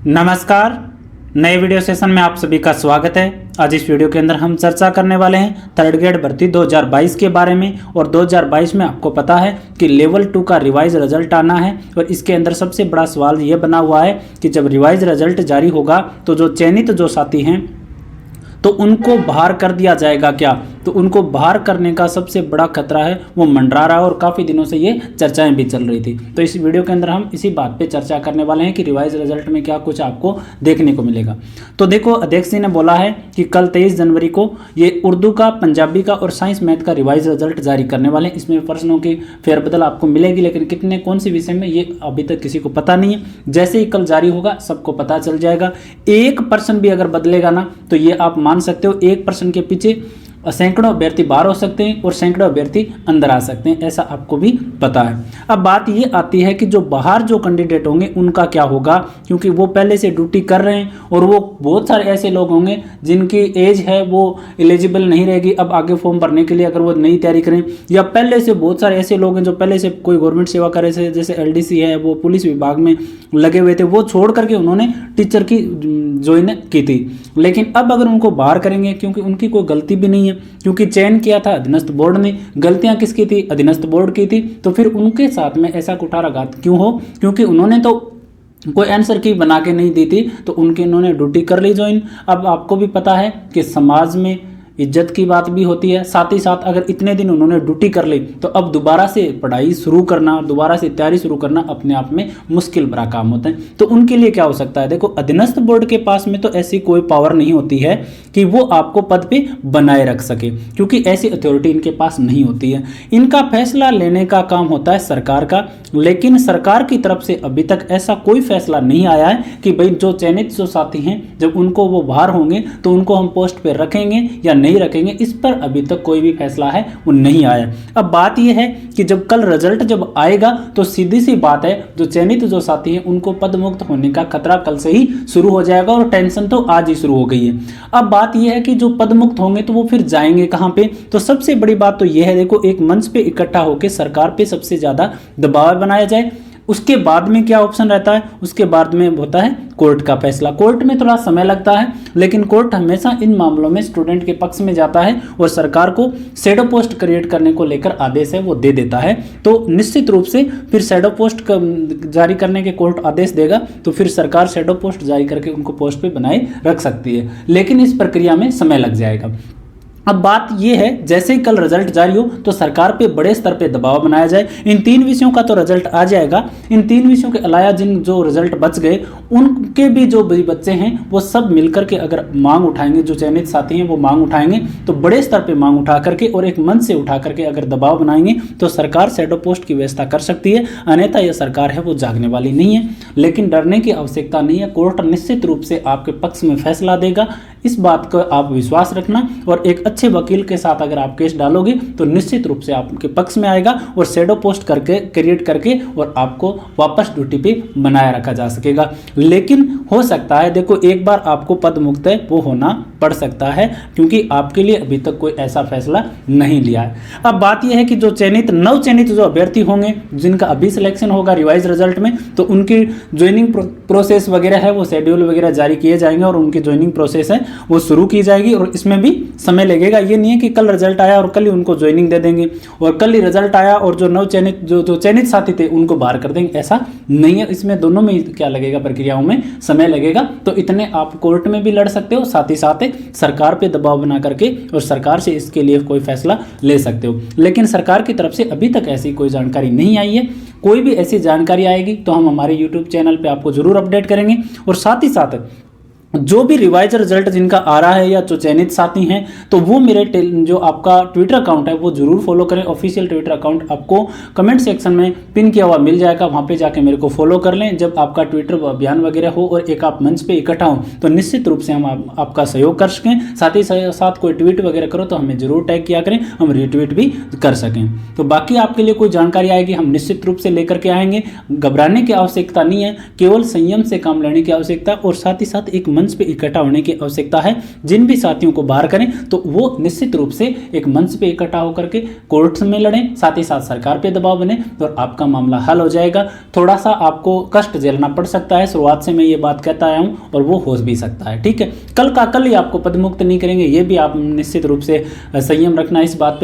नमस्कार, नए video session में आप सभी का स्वागत है। आज इस वीडियो के अंदर हम चर्चा करने वाले हैं थर्ड ग्रेड भर्ती 2022 के बारे में। और 2022 में आपको पता है कि लेवल 2 का रिवाइज रिजल्ट आना है और इसके अंदर सबसे बड़ा सवाल ये बना हुआ है कि जब रिवाइज रिजल्ट जारी होगा तो जो चयनित जो साथी हैं तो उनको बाहर कर दिया जाएगा क्या। तो उनको बाहर करने का सबसे बड़ा खतरा है वो मंडरा रहा है और काफ़ी दिनों से ये चर्चाएं भी चल रही थी। तो इस वीडियो के अंदर हम इसी बात पे चर्चा करने वाले हैं कि रिवाइज रिजल्ट में क्या कुछ आपको देखने को मिलेगा। तो देखो, अध्यक्ष जी ने बोला है कि कल 23 जनवरी को ये उर्दू का, पंजाबी का और साइंस मैथ का रिवाइज रिजल्ट जारी करने वाले हैं। इसमें प्रश्नों की फेरबदल आपको मिलेगी, लेकिन कितने कौन से विषय में ये अभी तक किसी को पता नहीं है। जैसे ही कल जारी होगा सबको पता चल जाएगा। 1% भी अगर बदलेगा ना तो ये आप मान सकते हो 1% के पीछे सैकड़ों अभ्यर्थी बाहर हो सकते हैं और सैकड़ों अभ्यर्थी अंदर आ सकते हैं, ऐसा आपको भी पता है। अब बात ये आती है कि जो बाहर जो कैंडिडेट होंगे उनका क्या होगा, क्योंकि वो पहले से ड्यूटी कर रहे हैं और वो बहुत सारे ऐसे लोग होंगे जिनकी एज है वो एलिजिबल नहीं रहेगी अब आगे फॉर्म भरने के लिए अगर वो नई तैयारी करें। या पहले से बहुत सारे ऐसे लोग हैं जो पहले से कोई गवर्नमेंट सेवा कर रहे थे, जैसे LDC है, वो पुलिस विभाग में लगे हुए थे, वो छोड़ करके उन्होंने टीचर की ज्वाइन की थी। लेकिन अब अगर उनको बाहर करेंगे, क्योंकि उनकी कोई गलती भी नहीं है, क्योंकि चयन किया था अधीनस्थ बोर्ड ने, गलतियां किसकी थी? अधीनस्थ बोर्ड की थी। तो फिर उनके साथ में ऐसा कुठाराघात क्यों हो? क्योंकि उन्होंने तो कोई आंसर की बना के नहीं दी थी, तो उन्होंने ड्यूटी कर ली ज्वाइन। अब आपको भी पता है कि समाज में इज्जत की बात भी होती है, साथ ही साथ अगर इतने दिन उन्होंने ड्यूटी कर ली तो अब दोबारा से पढ़ाई शुरू करना, दोबारा से तैयारी शुरू करना अपने आप में मुश्किल भरा काम होता है। तो उनके लिए क्या हो सकता है? देखो, अधीनस्थ बोर्ड के पास में तो ऐसी कोई पावर नहीं होती है कि वो आपको पद पे बनाए रख सके, क्योंकि ऐसी अथॉरिटी इनके पास नहीं होती है। इनका फैसला लेने का काम होता है सरकार का, लेकिन सरकार की तरफ से अभी तक ऐसा कोई फैसला नहीं आया है कि भाई जो चयनित जो साथी हैं जब उनको वो बाहर होंगे तो उनको हम पोस्ट पे रखेंगे या नहीं रखेंगे। इस पर अभी तक कोई भी फैसला है वो नहीं आया। अब बात यह है कि जब कल रिजल्ट जब आएगा तो सीधी सी बात है जो चयनित जो साथी हैं उनको पद मुक्त होने का खतरा कल से ही शुरू हो जाएगा और टेंशन तो आज ही शुरू हो गई है। अब बात यह है कि जो पद मुक्त होंगे तो वो फिर जाएंगे कहां पे? तो सबसे बड़ी बात तो यह है, देखो, एक मंच पे इकट्ठा होकर सरकार पे सबसे ज्यादा दबाव बनाया जाए। उसके बाद में क्या ऑप्शन रहता है? उसके बाद में होता है कोर्ट का फैसला। कोर्ट में थोड़ा समय लगता है, लेकिन कोर्ट हमेशा इन मामलों में स्टूडेंट के पक्ष में जाता है और सरकार को शैडो पोस्ट क्रिएट करने को लेकर आदेश है वो दे देता है। तो निश्चित रूप से फिर शैडो पोस्ट जारी करने के कोर्ट आदेश देगा तो फिर सरकार शैडो पोस्ट जारी करके उनको पोस्ट पे बनाए रख सकती है, लेकिन इस प्रक्रिया में समय लग जाएगा। अब बात यह है, जैसे ही कल रिजल्ट जारी हो तो सरकार पे बड़े स्तर पे दबाव बनाया जाए। इन 3 विषयों का तो रिजल्ट आ जाएगा, इन 3 विषयों के अलावा जिन जो रिजल्ट बच गए उनके भी जो बच्चे हैं वो सब मिलकर के अगर मांग उठाएंगे, जो चयनित साथी हैं वो मांग उठाएंगे तो बड़े स्तर पे मांग उठा करके और एक मंच से उठा करके अगर दबाव बनाएंगे तो सरकार शैडो पोस्ट की व्यवस्था कर सकती है। अन्यथा यह सरकार है वो जागने वाली नहीं है, लेकिन डरने की आवश्यकता नहीं है। कोर्ट निश्चित रूप से आपके पक्ष में फैसला देगा, इस बात को आप विश्वास रखना। और एक अच्छे वकील के साथ अगर आप केस डालोगे तो निश्चित रूप से आपके पक्ष में आएगा और शैडो पोस्ट करके क्रिएट करके और आपको वापस ड्यूटी पे बनाए रखा जा सकेगा। लेकिन हो सकता है, देखो, एक बार आपको पद मुक्त है वो होना पड़ सकता है, क्योंकि आपके लिए अभी तक कोई ऐसा फैसला नहीं लिया है। अब बात यह है कि जो चयनित नवचयनित जो अभ्यर्थी होंगे जिनका अभी सिलेक्शन होगा रिवाइज रिजल्ट में, तो उनकी ज्वाइनिंग प्रोसेस वगैरह है वो शेड्यूल वगैरह जारी किए जाएंगे और उनकी ज्वाइनिंग प्रोसेस है वो शुरू की जाएगी और इसमें भी समय लगेगा। ये नहीं है कि कल रिजल्ट आया और कल ही उनको ज्वाइनिंग दे देंगे और कल ही रिजल्ट आया और जो नवचयनित जो चयनित साथी थे उनको बाहर कर देंगे, ऐसा नहीं है। इसमें दोनों में क्या लगेगा, प्रक्रियाओं में समय लगेगा। तो इतने आप कोर्ट में भी लड़ सकते हो, साथ ही साथ सरकार पे दबाव बना करके और सरकार से इसके लिए कोई फैसला ले सकते हो। लेकिन सरकार की तरफ से अभी तक ऐसी कोई जानकारी नहीं आई है। कोई भी ऐसी जानकारी आएगी तो हम हमारे YouTube चैनल पे आपको जरूर अपडेट करेंगे। और साथ ही साथ जो भी रिवाइज रिजल्ट जिनका आ रहा है या जो चयनित साथी हैं तो वो मेरे जो आपका ट्विटर अकाउंट है वो जरूर फॉलो करें। ऑफिशियल ट्विटर अकाउंट आपको कमेंट सेक्शन में पिन किया हुआ मिल जाएगा, वहाँ पे जाके मेरे को फॉलो कर लें। जब आपका ट्विटर अभियान वगैरह हो और एक आप मंच पे इकट्ठा हो तो निश्चित रूप से हम आपका सहयोग कर सकें। साथ ही साथ कोई ट्वीट वगैरह करो तो हमें जरूर टैग किया करें, हम रीट्वीट भी कर सकें। तो बाकी आपके लिए कोई जानकारी आएगी हम निश्चित रूप से लेकर के आएंगे। घबराने की आवश्यकता नहीं है, केवल संयम से काम लेने की आवश्यकता और साथ ही साथ एक मंच पे इकट्ठा होने की आवश्यकता है। जिन भी साथियों को बाहर करें तो वो निश्चित रूप से एक मंच पे इकट्ठा होकर के कोर्ट्स में लड़ें, साथ ही साथ सरकार पे दबाव बने और आपका मामला हल हो जाएगा। थोड़ा सा आपको कष्ट झेलना पड़ सकता है, शुरुआत से मैं ये बात कहता आया हूँ, और वो हो भी सकता है। ठीक है, कल का कल ही आपको पदमुक्त नहीं करेंगे, ये भी आप निश्चित रूप से संयम रखना इस बात पे।